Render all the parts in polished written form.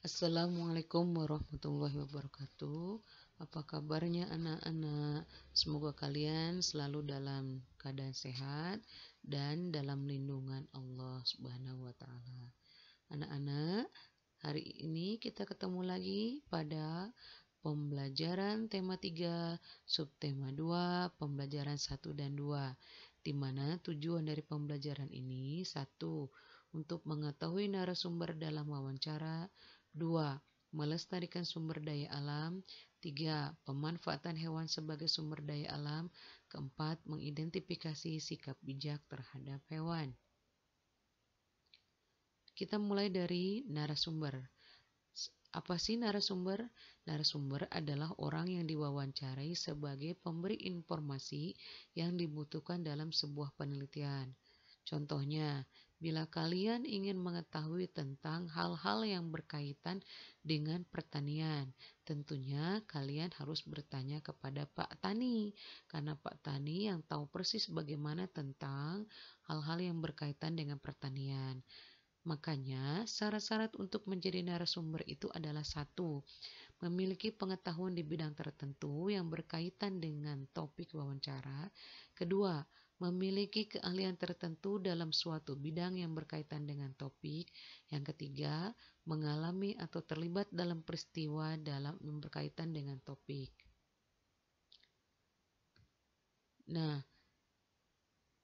Assalamualaikum warahmatullahi wabarakatuh. Apa kabarnya anak-anak? Semoga kalian selalu dalam keadaan sehat dan dalam lindungan Allah Subhanahu wa taala. Anak-anak, hari ini kita ketemu lagi pada pembelajaran tema 3, subtema 2, pembelajaran 1 dan 2. Di mana tujuan dari pembelajaran ini: 1. Untuk mengetahui narasumber dalam wawancara. 2. Melestarikan sumber daya alam. 3. Pemanfaatan hewan sebagai sumber daya alam. Keempat, mengidentifikasi sikap bijak terhadap hewan. Kita mulai dari narasumber. Apa sih narasumber? Narasumber adalah orang yang diwawancarai sebagai pemberi informasi yang dibutuhkan dalam sebuah penelitian. Contohnya, bila kalian ingin mengetahui tentang hal-hal yang berkaitan dengan pertanian, tentunya kalian harus bertanya kepada Pak Tani, karena Pak Tani yang tahu persis bagaimana tentang hal-hal yang berkaitan dengan pertanian. Makanya, syarat-syarat untuk menjadi narasumber itu adalah: 1. Memiliki pengetahuan di bidang tertentu yang berkaitan dengan topik wawancara. Kedua, memiliki keahlian tertentu dalam suatu bidang yang berkaitan dengan topik. Yang ketiga, mengalami atau terlibat dalam peristiwa yang berkaitan dengan topik. Nah,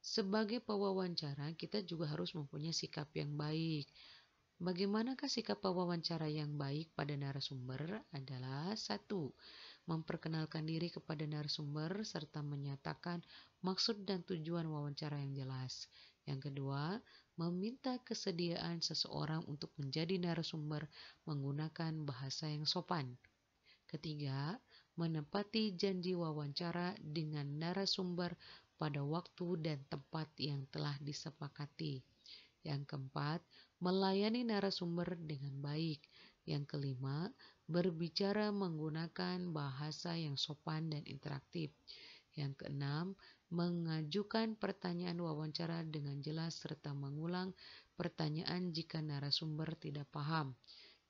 sebagai pewawancara, kita juga harus mempunyai sikap yang baik. Bagaimanakah sikap pewawancara yang baik pada narasumber? Adalah: 1. Memperkenalkan diri kepada narasumber serta menyatakan maksud dan tujuan wawancara yang jelas. Yang kedua, meminta kesediaan seseorang untuk menjadi narasumber menggunakan bahasa yang sopan. Ketiga, menepati janji wawancara dengan narasumber pada waktu dan tempat yang telah disepakati. Yang keempat, melayani narasumber dengan baik. Yang kelima, berbicara menggunakan bahasa yang sopan dan interaktif. Yang keenam, mengajukan pertanyaan wawancara dengan jelas serta mengulang pertanyaan jika narasumber tidak paham.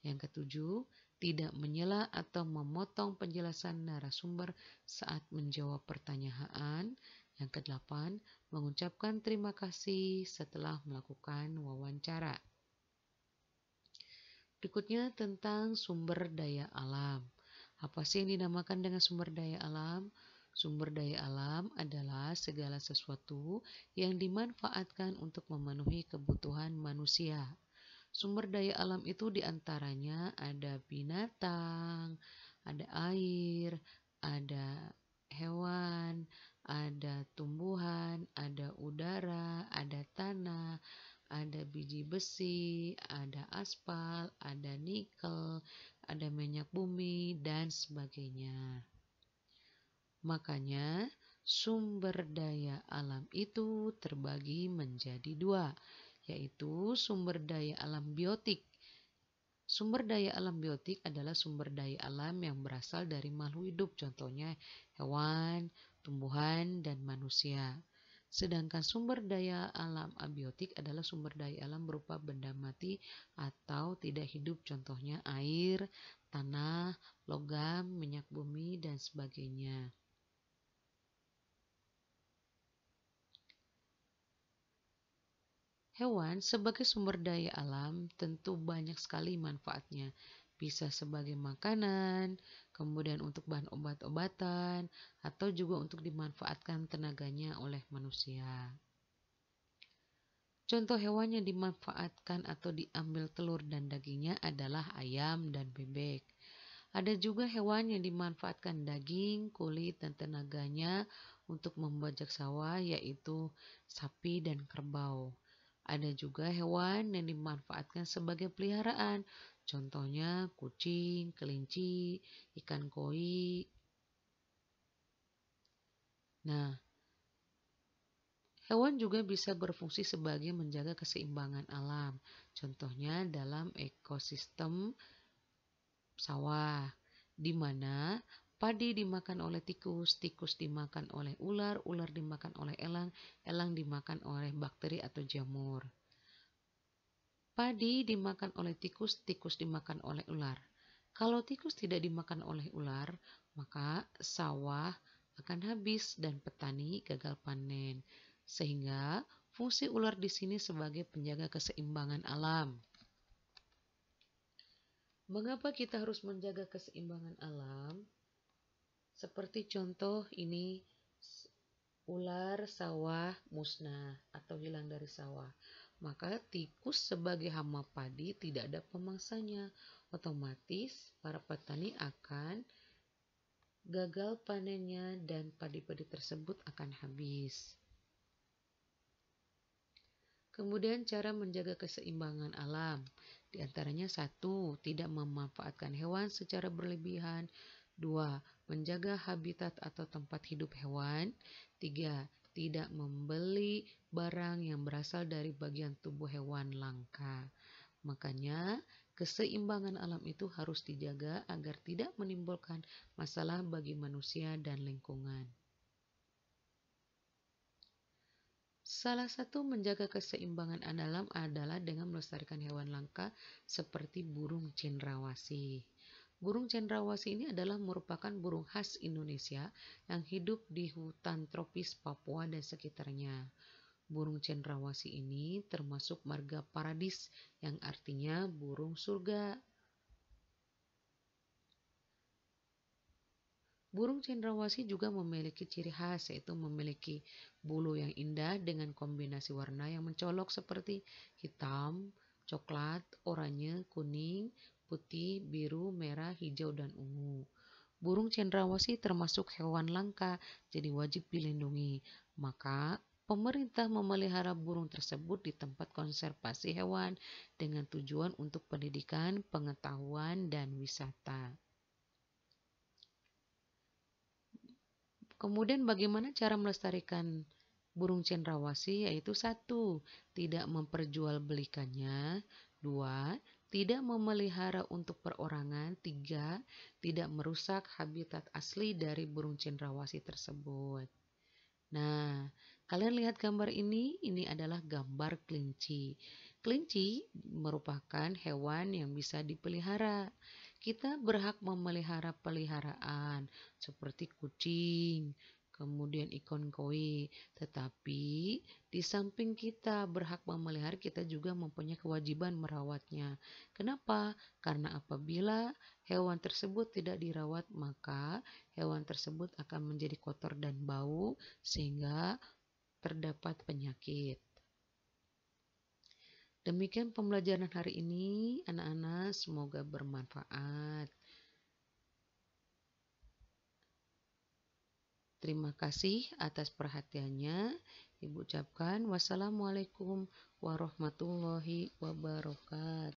Yang ketujuh, tidak menyela atau memotong penjelasan narasumber saat menjawab pertanyaan. Yang kedelapan, mengucapkan terima kasih setelah melakukan wawancara. Berikutnya tentang sumber daya alam. Apa sih yang dinamakan dengan sumber daya alam? Sumber daya alam adalah segala sesuatu yang dimanfaatkan untuk memenuhi kebutuhan manusia. Sumber daya alam itu diantaranya ada binatang, ada air, ada hewan, ada tumbuhan, ada udara, ada tanah, ada biji besi, ada aspal, ada nikel, ada minyak bumi, dan sebagainya. Makanya, sumber daya alam itu terbagi menjadi dua, yaitu sumber daya alam biotik. Sumber daya alam biotik adalah sumber daya alam yang berasal dari makhluk hidup, contohnya hewan, tumbuhan, dan manusia. Sedangkan sumber daya alam abiotik adalah sumber daya alam berupa benda mati atau tidak hidup, contohnya air, tanah, logam, minyak bumi, dan sebagainya. Hewan sebagai sumber daya alam tentu banyak sekali manfaatnya. Bisa sebagai makanan, kemudian untuk bahan obat-obatan, atau juga untuk dimanfaatkan tenaganya oleh manusia. Contoh hewan yang dimanfaatkan atau diambil telur dan dagingnya adalah ayam dan bebek. Ada juga hewan yang dimanfaatkan daging, kulit, dan tenaganya untuk membajak sawah, yaitu sapi dan kerbau. Ada juga hewan yang dimanfaatkan sebagai peliharaan, contohnya kucing, kelinci, ikan koi. Nah, hewan juga bisa berfungsi sebagai menjaga keseimbangan alam, contohnya dalam ekosistem sawah, di mana padi dimakan oleh tikus, tikus dimakan oleh ular, ular dimakan oleh elang, elang dimakan oleh bakteri atau jamur. Padi dimakan oleh tikus, tikus dimakan oleh ular. Kalau tikus tidak dimakan oleh ular, maka sawah akan habis dan petani gagal panen. Sehingga fungsi ular di sini sebagai penjaga keseimbangan alam. Mengapa kita harus menjaga keseimbangan alam? Seperti contoh ini, ular sawah musnah atau hilang dari sawah. Maka tikus sebagai hama padi tidak ada pemangsanya. Otomatis para petani akan gagal panennya dan padi-padi tersebut akan habis. Kemudian cara menjaga keseimbangan alam. Di antaranya 1. Tidak memanfaatkan hewan secara berlebihan. 2. Menjaga habitat atau tempat hidup hewan. 3. Tidak membeli barang yang berasal dari bagian tubuh hewan langka. Makanya keseimbangan alam itu harus dijaga agar tidak menimbulkan masalah bagi manusia dan lingkungan. Salah satu menjaga keseimbangan alam adalah dengan melestarikan hewan langka seperti burung cendrawasih. Burung cendrawasih ini adalah merupakan burung khas Indonesia yang hidup di hutan tropis Papua dan sekitarnya. Burung cendrawasih ini termasuk marga paradis yang artinya burung surga. Burung cendrawasih juga memiliki ciri khas, yaitu memiliki bulu yang indah dengan kombinasi warna yang mencolok seperti hitam, coklat, oranye, kuning, putih, biru, merah, hijau, dan ungu. Burung cendrawasih termasuk hewan langka, jadi wajib dilindungi. Maka pemerintah memelihara burung tersebut di tempat konservasi hewan dengan tujuan untuk pendidikan, pengetahuan, dan wisata. Kemudian bagaimana cara melestarikan burung cendrawasih? Yaitu 1. Tidak memperjualbelikannya. 2. Tidak memelihara untuk perorangan. 3. Tidak merusak habitat asli dari burung cendrawasih tersebut. Nah, kalian lihat gambar ini adalah gambar kelinci. Kelinci merupakan hewan yang bisa dipelihara. Kita berhak memelihara peliharaan seperti kucing, kemudian ikan koi. Tetapi di samping kita berhak memelihara, kita juga mempunyai kewajiban merawatnya. Kenapa? Karena apabila hewan tersebut tidak dirawat, maka hewan tersebut akan menjadi kotor dan bau sehingga terdapat penyakit. Demikian pembelajaran hari ini, anak-anak, semoga bermanfaat. Terima kasih atas perhatiannya. Ibu ucapkan wassalamualaikum warahmatullahi wabarakatuh.